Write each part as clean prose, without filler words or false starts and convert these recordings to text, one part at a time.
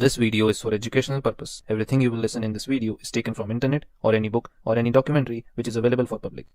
This video is for educational purpose. Everything you will listen in this video is taken from internet or any book or any documentary which is available for public.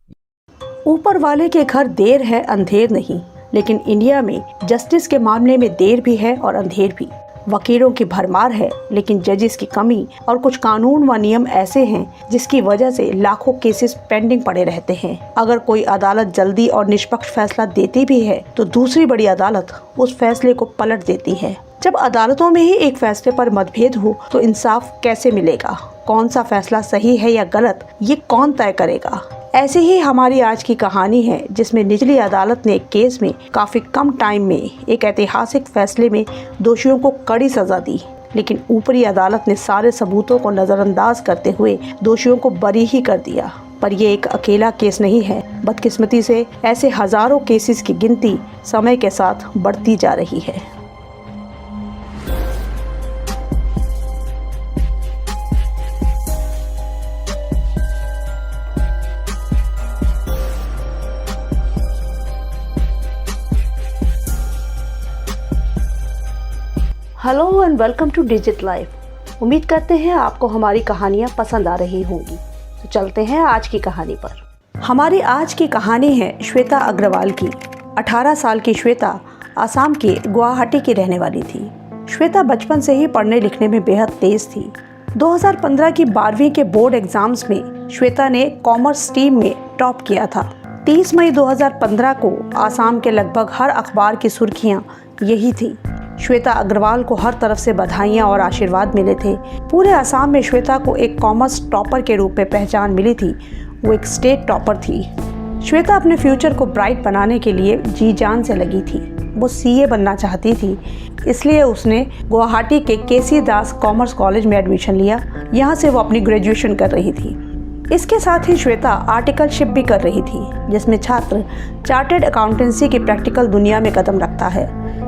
ऊपर वाले के घर देर है अंधेर नहीं, लेकिन India में justice के मामले में देर भी है और अंधेर भी। वकीलों की भरमार है, लेकिन जजेस की कमी और कुछ कानून व नियम ऐसे हैं जिसकी वजह से लाखों केसेस पेंडिंग पड़े रहते हैं। अगर कोई अदालत जल्दी और निष्पक्ष फैसला देती भी है तो दूसरी बड़ी अदालत उस फैसले को पलट देती है। जब अदालतों में ही एक फैसले पर मतभेद हो तो इंसाफ कैसे मिलेगा? कौन सा फैसला सही है या गलत, ये कौन तय करेगा? ऐसी ही हमारी आज की कहानी है, जिसमें निचली अदालत ने एक केस में काफी कम टाइम में एक ऐतिहासिक फैसले में दोषियों को कड़ी सजा दी, लेकिन ऊपरी अदालत ने सारे सबूतों को नजरअंदाज करते हुए दोषियों को बरी ही कर दिया। पर ये एक अकेला केस नहीं है। बदकिस्मती से ऐसे हजारों केसेस की गिनती समय के साथ बढ़ती जा रही है। Hello and welcome two digit life. उम्मीद करते हैं आपको हमारी कहानियाँ पसंद आ रही होंगी। तो चलते हैं आज की कहानी पर। हमारी आज की कहानी है श्वेता अग्रवाल की। 18 साल की श्वेता असम के गुवाहाटी की रहने वाली थी। श्वेता बचपन से ही पढ़ने लिखने में बेहद तेज थी। 2015 की 12वीं के बोर्ड एग्जाम्स में श्वेता ने कॉमर्स स्ट्रीम में टॉप किया था। 30 मई 2015 को असम के लगभग हर अखबार की सुर्खियां यही थी। श्वेता अग्रवाल को हर तरफ से बधाइयां और आशीर्वाद मिले थे। पूरे असम में श्वेता को एक कॉमर्स टॉपर के रूप में पहचान मिली थी। वो एक स्टेट टॉपर थी। श्वेता अपने फ्यूचर को ब्राइट बनाने के लिए जी जान से लगी थी। वो सीए बनना चाहती थी, इसलिए उसने गुवाहाटी के केसी दास कॉमर्स कॉलेज में एडमिशन लिया। यहाँ से वो अपनी ग्रेजुएशन कर रही थी। इसके साथ ही श्वेता आर्टिकलशिप भी कर रही थी, जिसमें छात्र चार्टर्ड अकाउंटेंसी की प्रैक्टिकल दुनिया में कदम रखता है।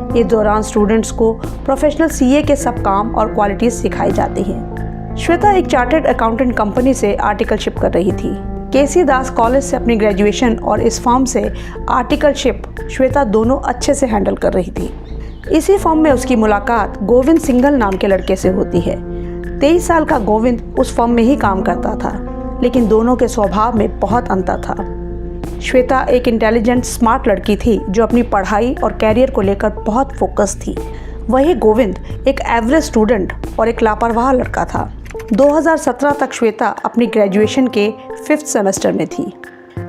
इस दौरान स्टूडेंट्स को प्रोफेशनल सीए के सब काम और क्वालिटीज सिखाई जाती हैं। श्वेता एक चार्टर्ड अकाउंटेंट कंपनी से आर्टिकलशिप कर रही थी। केसी दास कॉलेज से अपनी ग्रेजुएशन और इस फॉर्म से आर्टिकलशिप श्वेता दोनों अच्छे से हैंडल कर रही थी। इसी फॉर्म में उसकी मुलाकात गोविंद सिंघल नाम के लड़के से होती है। 23 साल का गोविंद उस फॉर्म में ही काम करता था, लेकिन दोनों के स्वभाव में बहुत अंतर था। श्वेता एक इंटेलिजेंट स्मार्ट लड़की थी जो अपनी पढ़ाई और कैरियर को लेकर बहुत फोकस थी। वही गोविंद एक एवरेज स्टूडेंट और एक लापरवाह लड़का था। 2017 तक श्वेता अपनी ग्रेजुएशन के 5th सेमेस्टर में थी।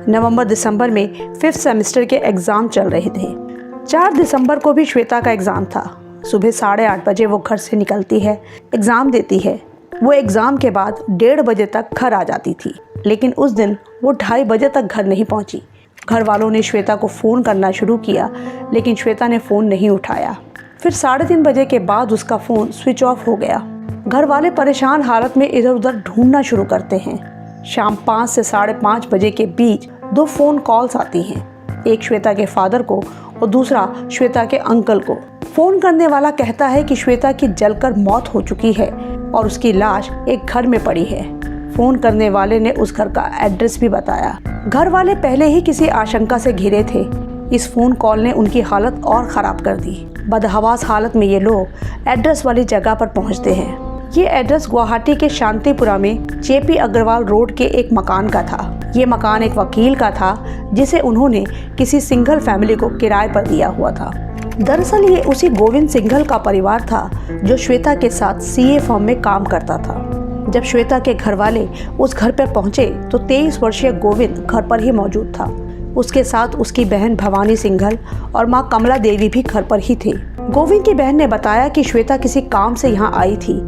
नवंबर दिसंबर में 5th सेमेस्टर के एग्ज़ाम चल रहे थे। 4 दिसंबर को भी श्वेता का एग्ज़ाम था। सुबह 8:30 बजे वो घर से निकलती है, एग्ज़ाम देती है। वो एग्ज़ाम के बाद 1:30 बजे तक घर आ जाती थी, लेकिन उस दिन वो 2:30 बजे तक घर नहीं पहुंची। घर वालों ने श्वेता को फ़ोन करना शुरू किया, लेकिन श्वेता ने फ़ोन नहीं उठाया। फिर 3:30 बजे के बाद उसका फ़ोन स्विच ऑफ हो गया। घर वाले परेशान हालत में इधर उधर ढूंढना शुरू करते हैं। शाम 5 से 5:30 बजे के बीच 2 फ़ोन कॉल्स आती हैं, एक श्वेता के फादर को और दूसरा श्वेता के अंकल को। फ़ोन करने वाला कहता है कि श्वेता की जलकर मौत हो चुकी है और उसकी लाश एक घर में पड़ी है। फ़ोन करने वाले ने उस घर का एड्रेस भी बताया। घर वाले पहले ही किसी आशंका से घिरे थे। इस फ़ोन कॉल ने उनकी हालत और ख़राब कर दी। बदहवास हालत में ये लोग एड्रेस वाली जगह पर पहुंचते हैं। ये एड्रेस गुवाहाटी के शांतिपुरा में जेपी अग्रवाल रोड के एक मकान का था। ये मकान एक वकील का था, जिसे उन्होंने किसी सिंगल फैमिली को किराए पर दिया हुआ था। दरअसल ये उसी गोविंद सिंघल का परिवार था जो श्वेता के साथ सीए फर्म में काम करता था। जब श्वेता के घर वाले उस घर पर पहुंचे तो 23 वर्षीय गोविंद घर पर ही मौजूद था। उसके साथ उसकी बहन भवानी सिंघल और मां कमला देवी भी घर पर ही थे। गोविंद की बहन ने बताया कि श्वेता किसी काम से यहाँ आई थी,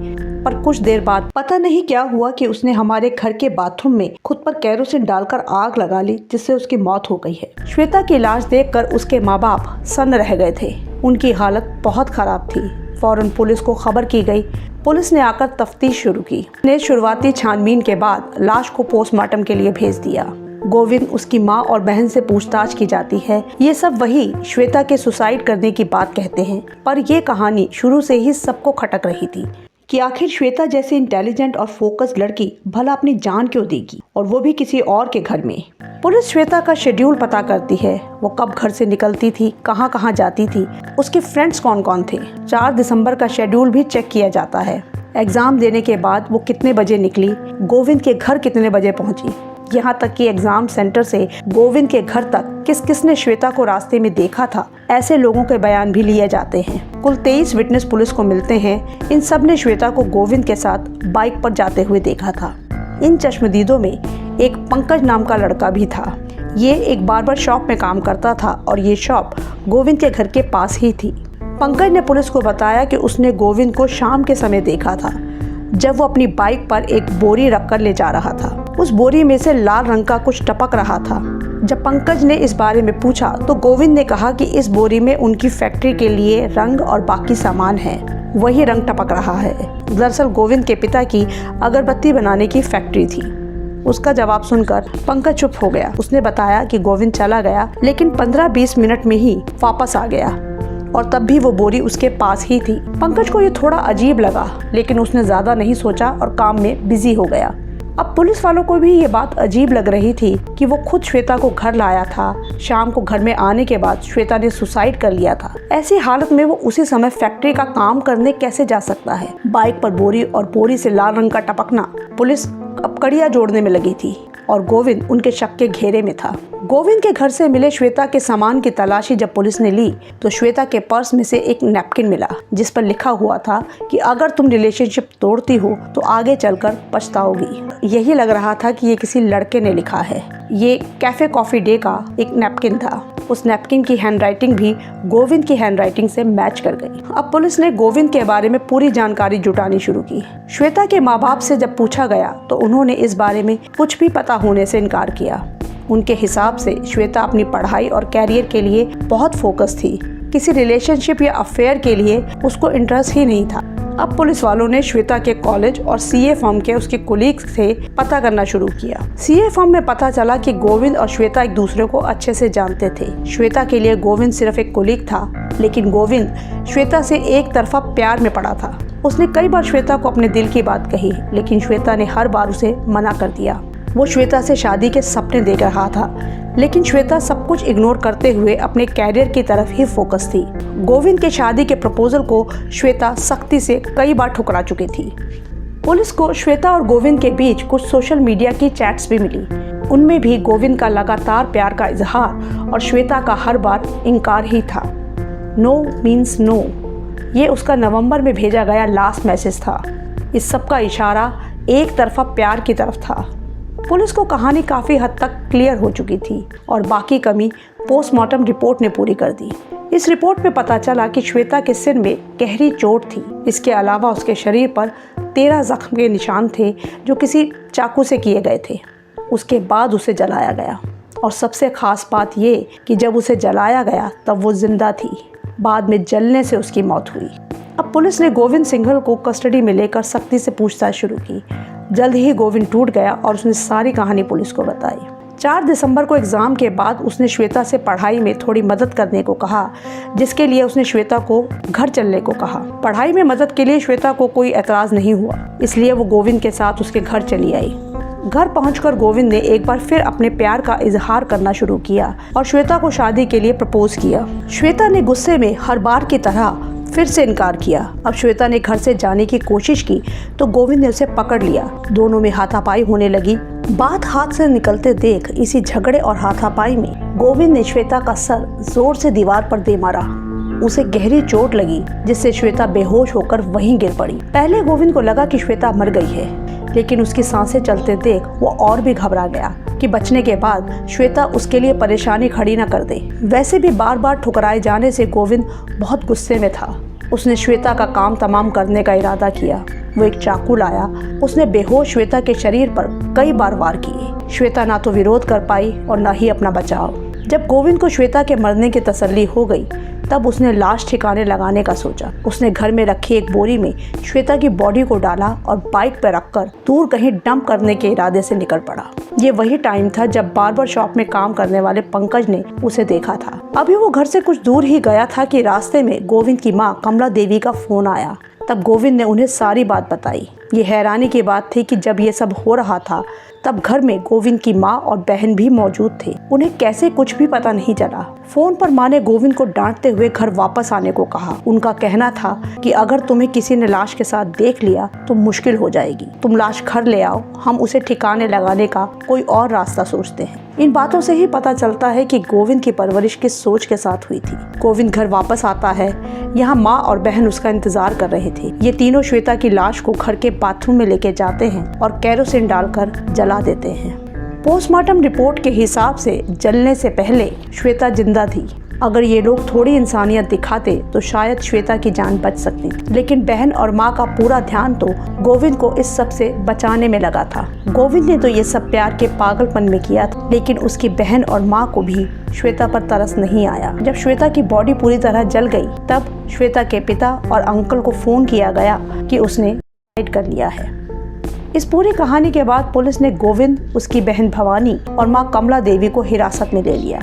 पर कुछ देर बाद पता नहीं क्या हुआ कि उसने हमारे घर के बाथरूम में खुद पर केरोसिन डालकर आग लगा ली, जिससे उसकी मौत हो गई है। श्वेता की लाश देखकर उसके माँ बाप सन्न रह गए थे। उनकी हालत बहुत खराब थी। फौरन पुलिस को खबर की गई। पुलिस ने आकर तफ्तीश शुरू की। ने शुरुआती छानबीन के बाद लाश को पोस्टमार्टम के लिए भेज दिया। गोविंद, उसकी माँ और बहन से पूछताछ की जाती है। ये सब वही श्वेता के सुसाइड करने की बात कहते हैं, पर ये कहानी शुरू से ही सबको खटक रही थी। कि आखिर श्वेता जैसी इंटेलिजेंट और फोकस्ड लड़की भला अपनी जान क्यों देगी, और वो भी किसी और के घर में। पुलिस श्वेता का शेड्यूल पता करती है, वो कब घर से निकलती थी, कहाँ कहाँ जाती थी, उसके फ्रेंड्स कौन कौन थे। 4 दिसंबर का शेड्यूल भी चेक किया जाता है। एग्जाम देने के बाद वो कितने बजे निकली, गोविंद के घर कितने बजे पहुंची, यहाँ तक कि एग्जाम सेंटर से गोविंद के घर तक किस किसने श्वेता को रास्ते में देखा था, ऐसे लोगों के बयान भी लिए जाते हैं। कुल 23 विटनेस पुलिस को मिलते हैं। इन सब ने श्वेता को गोविंद के साथ बाइक पर जाते हुए देखा था। इन चश्मदीदों में एक पंकज नाम का लड़का भी था। ये एक बार्बर शॉप में काम करता था और ये शॉप गोविंद के घर के पास ही थी। पंकज ने पुलिस को बताया कि उसने गोविंद को शाम के समय देखा था, जब वो अपनी बाइक पर एक बोरी रखकर ले जा रहा था। उस बोरी में से लाल रंग का कुछ टपक रहा था। जब पंकज ने इस बारे में पूछा तो गोविंद ने कहा कि इस बोरी में उनकी फैक्ट्री के लिए रंग और बाकी सामान है, वही रंग टपक रहा है। दरअसल गोविंद के पिता की अगरबत्ती बनाने की फैक्ट्री थी। उसका जवाब सुनकर पंकज चुप हो गया। उसने बताया कि गोविंद चला गया, लेकिन 15-20 मिनट में ही वापस आ गया और तब भी वो बोरी उसके पास ही थी। पंकज को ये थोड़ा अजीब लगा, लेकिन उसने ज्यादा नहीं सोचा और काम में बिजी हो गया। अब पुलिस वालों को भी ये बात अजीब लग रही थी कि वो खुद श्वेता को घर लाया था। शाम को घर में आने के बाद श्वेता ने सुसाइड कर लिया था। ऐसी हालत में वो उसी समय फैक्ट्री का काम करने कैसे जा सकता है। बाइक पर बोरी और बोरी से लाल रंग का टपकना, पुलिस अब कड़ियां जोड़ने में लगी थी और गोविंद उनके शक के घेरे में था। गोविंद के घर से मिले श्वेता के सामान की तलाशी जब पुलिस ने ली तो श्वेता के पर्स में से एक नैपकिन मिला, जिस पर लिखा हुआ था कि अगर तुम रिलेशनशिप तोड़ती हो तो आगे चलकर पछताओगी। यही लग रहा था कि ये किसी लड़के ने लिखा है। ये कैफे कॉफी डे का एक नैपकिन था। उस नैपकिन की हैंडराइटिंग भी गोविंद की हैंडराइटिंग से मैच कर गई। अब पुलिस ने गोविंद के बारे में पूरी जानकारी जुटानी शुरू की। श्वेता के माँ बाप से जब पूछा गया तो उन्होंने इस बारे में कुछ भी पता होने से इनकार किया। उनके हिसाब से श्वेता अपनी पढ़ाई और कैरियर के लिए बहुत फोकस थी। किसी रिलेशनशिप या अफेयर के लिए उसको इंटरेस्ट ही नहीं था। अब पुलिस वालों ने श्वेता के कॉलेज और सीए फर्म के उसके कोलीग्स से पता करना शुरू किया। सीए फर्म में पता चला कि गोविंद और श्वेता एक दूसरे को अच्छे से जानते थे। श्वेता के लिए गोविंद सिर्फ एक कोलीग था, लेकिन गोविंद श्वेता से एक तरफा प्यार में पड़ा था। उसने कई बार श्वेता को अपने दिल की बात कही, लेकिन श्वेता ने हर बार उसे मना कर दिया। वो श्वेता से शादी के सपने देख रहा था, लेकिन श्वेता सब कुछ इग्नोर करते हुए अपने कैरियर की तरफ ही फोकस थी। गोविंद के शादी के प्रपोजल को श्वेता सख्ती से कई बार ठुकरा चुकी थी। पुलिस को श्वेता और गोविंद के बीच कुछ सोशल मीडिया की चैट्स भी मिली। उनमें भी गोविंद का लगातार प्यार का इजहार और श्वेता का हर बार इनकार ही था। नो मीन्स नो, ये उसका नवंबर में भेजा गया लास्ट मैसेज था। इस सब का इशारा एक तरफा प्यार की तरफ था। पुलिस को कहानी काफ़ी हद तक क्लियर हो चुकी थी और बाकी कमी पोस्टमार्टम रिपोर्ट ने पूरी कर दी। इस रिपोर्ट में पता चला कि श्वेता के सिर में गहरी चोट थी। इसके अलावा उसके शरीर पर 13 जख्म के निशान थे जो किसी चाकू से किए गए थे। उसके बाद उसे जलाया गया और सबसे ख़ास बात ये कि जब उसे जलाया गया तब वो जिंदा थी। बाद में जलने से उसकी मौत हुई। अब पुलिस ने गोविंद सिंघल को कस्टडी में लेकर सख्ती से पूछताछ शुरू की। जल्द ही गोविंद टूट गया और उसने सारी कहानी पुलिस को बताई। 4 दिसंबर को एग्जाम के बाद उसने श्वेता से पढ़ाई में थोड़ी मदद करने को कहा, जिसके लिए उसने श्वेता को घर चलने को कहा। पढ़ाई में मदद के लिए श्वेता को कोई एतराज नहीं हुआ, इसलिए वो गोविंद के साथ उसके घर चली आई। घर पहुंचकर गोविंद ने एक बार फिर अपने प्यार का इजहार करना शुरू किया और श्वेता को शादी के लिए प्रपोज किया। श्वेता ने गुस्से में हर बार की तरह फिर से इनकार किया। अब श्वेता ने घर से जाने की कोशिश की तो गोविंद ने उसे पकड़ लिया। दोनों में हाथापाई होने लगी। बात हाथ से निकलते देख इसी झगड़े और हाथापाई में गोविंद ने श्वेता का सर जोर से दीवार पर दे मारा। उसे गहरी चोट लगी, जिससे श्वेता बेहोश होकर वहीं गिर पड़ी। पहले गोविंद को लगा कि श्वेता मर गई है, लेकिन उसकी सांसें चलते देख वो और भी घबरा गया कि बचने के बाद श्वेता उसके लिए परेशानी खड़ी न कर दे। वैसे भी बार बार ठुकराए जाने से गोविंद बहुत गुस्से में था। उसने श्वेता का काम तमाम करने का इरादा किया। वो एक चाकू लाया। उसने बेहोश श्वेता के शरीर पर कई बार वार किए। श्वेता ना तो विरोध कर पाई और ना ही अपना बचाव। जब गोविंद को श्वेता के मरने की तसल्ली हो गई तब उसने लाश ठिकाने लगाने का सोचा। उसने घर में रखी एक बोरी में श्वेता की बॉडी को डाला और बाइक पर रखकर दूर कहीं डंप करने के इरादे से निकल पड़ा। ये वही टाइम था जब बार्बर शॉप में काम करने वाले पंकज ने उसे देखा था। अभी वो घर से कुछ दूर ही गया था कि रास्ते में गोविंद की माँ कमला देवी का फोन आया। तब गोविंद ने उन्हें सारी बात बताई। ये हैरानी की बात थी कि जब ये सब हो रहा था तब घर में गोविंद की माँ और बहन भी मौजूद थे। उन्हें कैसे कुछ भी पता नहीं चला। फोन पर माँ ने गोविंद को डांटते हुए घर वापस आने को कहा। उनका कहना था कि अगर तुम्हें किसी ने लाश के साथ देख लिया तो मुश्किल हो जाएगी, तुम लाश घर ले आओ, हम उसे ठिकाने लगाने का कोई और रास्ता सोचते हैं। इन बातों से ही पता चलता है कि गोविंद की परवरिश किस सोच के साथ हुई थी। गोविंद घर वापस आता है। यहाँ माँ और बहन उसका इंतजार कर रहे थे। ये तीनों श्वेता की लाश को घर के बाथरूम में लेके जाते हैं और केरोसिन डालकर जला देते हैं। पोस्टमार्टम रिपोर्ट के हिसाब से जलने से पहले श्वेता जिंदा थी। अगर ये लोग थोड़ी इंसानियत दिखाते तो शायद श्वेता की जान बच सकती, लेकिन बहन और माँ का पूरा ध्यान तो गोविंद को इस सब से बचाने में लगा था। गोविंद ने तो ये सब प्यार के पागलपन में किया था, लेकिन उसकी बहन और माँ को भी श्वेता पर तरस नहीं आया। जब श्वेता की बॉडी पूरी तरह जल गई तब श्वेता के पिता और अंकल को फोन किया गया कि उसने सुसाइड कर लिया है। इस पूरी कहानी के बाद पुलिस ने गोविंद, उसकी बहन भवानी और माँ कमला देवी को हिरासत में ले लिया।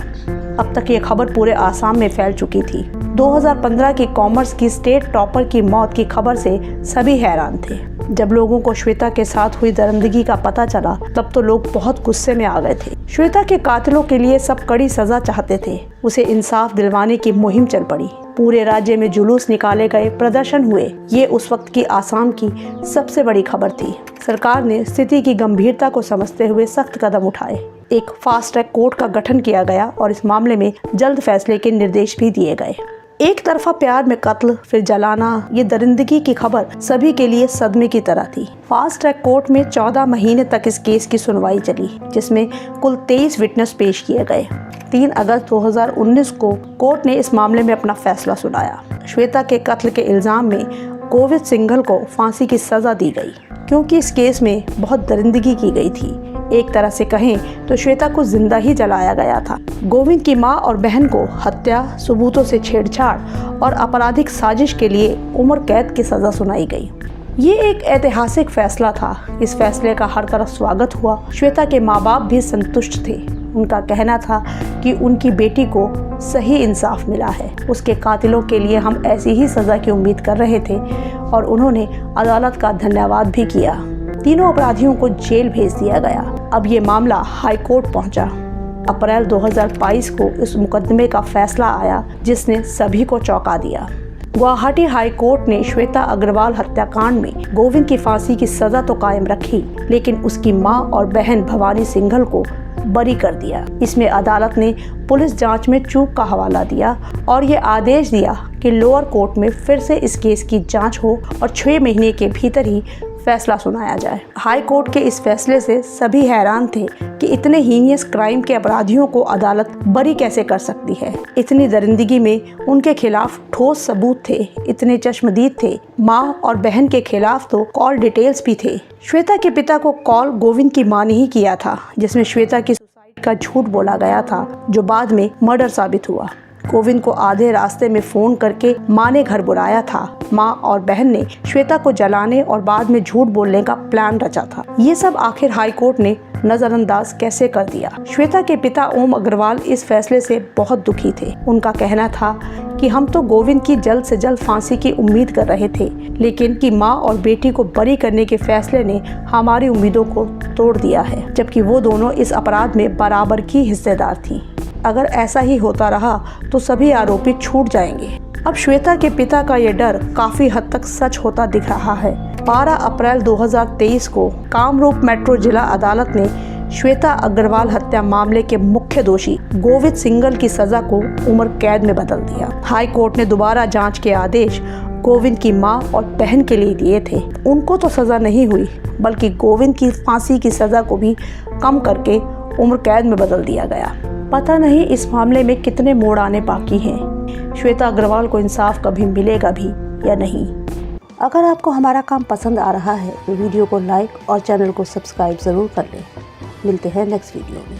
अब तक ये खबर पूरे आसाम में फैल चुकी थी। 2015 की कॉमर्स की स्टेट टॉपर की मौत की खबर से सभी हैरान थे। जब लोगों को श्वेता के साथ हुई दरिंदगी का पता चला तब तो लोग बहुत गुस्से में आ गए थे। श्वेता के कातिलों के लिए सब कड़ी सजा चाहते थे। उसे इंसाफ दिलवाने की मुहिम चल पड़ी। पूरे राज्य में जुलूस निकाले गए, प्रदर्शन हुए। ये उस वक्त की आसाम की सबसे बड़ी खबर थी। सरकार ने स्थिति की गंभीरता को समझते हुए सख्त कदम उठाए। एक फास्ट ट्रैक कोर्ट का गठन किया गया और इस मामले में जल्द फैसले के निर्देश भी दिए गए। एक तरफा प्यार में कत्ल, फिर जलाना, ये दरिंदगी की खबर सभी के लिए सदमे की तरह थी। फास्ट ट्रैक कोर्ट में 14 महीने तक इस केस की सुनवाई चली, जिसमें कुल 23 विटनेस पेश किए गए। 3 अगस्त 2019 को कोर्ट ने इस मामले में अपना फैसला सुनाया। श्वेता के कत्ल के इल्जाम में गोविंद सिंघल को फांसी की सजा दी गई, क्योंकि इस केस में बहुत दरिंदगी की गई थी। एक तरह से कहें तो श्वेता को जिंदा ही जलाया गया था। गोविंद की मां और बहन को हत्या, सबूतों से छेड़छाड़ और आपराधिक साजिश के लिए उम्र कैद की सजा सुनाई गई। ये एक ऐतिहासिक फैसला था। इस फैसले का हर तरफ स्वागत हुआ। श्वेता के माँ बाप भी संतुष्ट थे। उनका कहना था कि उनकी बेटी को सही इंसाफ मिला है। उसके कातिलों के लिए हम ऐसी ही सजा की उम्मीद कर रहे थे और उन्होंने अदालत का धन्यवाद भी किया। तीनों अपराधियों को जेल भेज दिया गया। अब ये मामला हाई कोर्ट पहुंचा। अप्रैल 2022 को इस मुकदमे का फैसला आया, जिसने सभी को चौंका दिया। गुवाहाटी हाई कोर्ट ने श्वेता अग्रवाल हत्याकांड में गोविंद की फांसी की सजा तो कायम रखी, लेकिन उसकी मां और बहन भवानी सिंघल को बरी कर दिया। इसमें अदालत ने पुलिस जांच में चूक का हवाला दिया और ये आदेश दिया कि लोअर कोर्ट में फिर से इस केस की जांच हो और 6 महीने के भीतर ही फैसला सुनाया जाए। हाई कोर्ट के इस फैसले से सभी हैरान थे कि इतने हीनियस क्राइम के अपराधियों को अदालत बरी कैसे कर सकती है। इतनी दरिंदगी में उनके खिलाफ ठोस सबूत थे, इतने चश्मदीद थे। माँ और बहन के खिलाफ तो कॉल डिटेल्स भी थे। श्वेता के पिता को कॉल गोविंद की मां ने ही किया था, जिसमें श्वेता की सुसाइड का झूठ बोला गया था, जो बाद में मर्डर साबित हुआ। गोविंद को आधे रास्ते में फोन करके मां ने घर बुलाया था। मां और बहन ने श्वेता को जलाने और बाद में झूठ बोलने का प्लान रचा था। ये सब आखिर हाई कोर्ट ने नजरअंदाज कैसे कर दिया। श्वेता के पिता ओम अग्रवाल इस फैसले से बहुत दुखी थे। उनका कहना था कि हम तो गोविंद की जल्द से जल्द फांसी की उम्मीद कर रहे थे, लेकिन कि मां और बेटी को बरी करने के फैसले ने हमारी उम्मीदों को तोड़ दिया है, जबकि वो दोनों इस अपराध में बराबर की हिस्सेदार थी। अगर ऐसा ही होता रहा तो सभी आरोपी छूट जाएंगे। अब श्वेता के पिता का ये डर काफी हद तक सच होता दिख रहा है। 12 अप्रैल 2023 को कामरूप मेट्रो जिला अदालत ने श्वेता अग्रवाल हत्या मामले के मुख्य दोषी गोविंद सिंघल की सजा को उम्र कैद में बदल दिया। हाई कोर्ट ने दोबारा जांच के आदेश गोविंद की मां और बहन के लिए दिए थे। उनको तो सजा नहीं हुई, बल्कि गोविंद की फांसी की सजा को भी कम करके उम्र कैद में बदल दिया गया। पता नहीं इस मामले में कितने मोड़ आने बाकी हैं। श्वेता अग्रवाल को इंसाफ कभी मिलेगा भी या नहीं। अगर आपको हमारा काम पसंद आ रहा है तो वीडियो को लाइक और चैनल को सब्सक्राइब ज़रूर कर लें। मिलते हैं नेक्स्ट वीडियो में।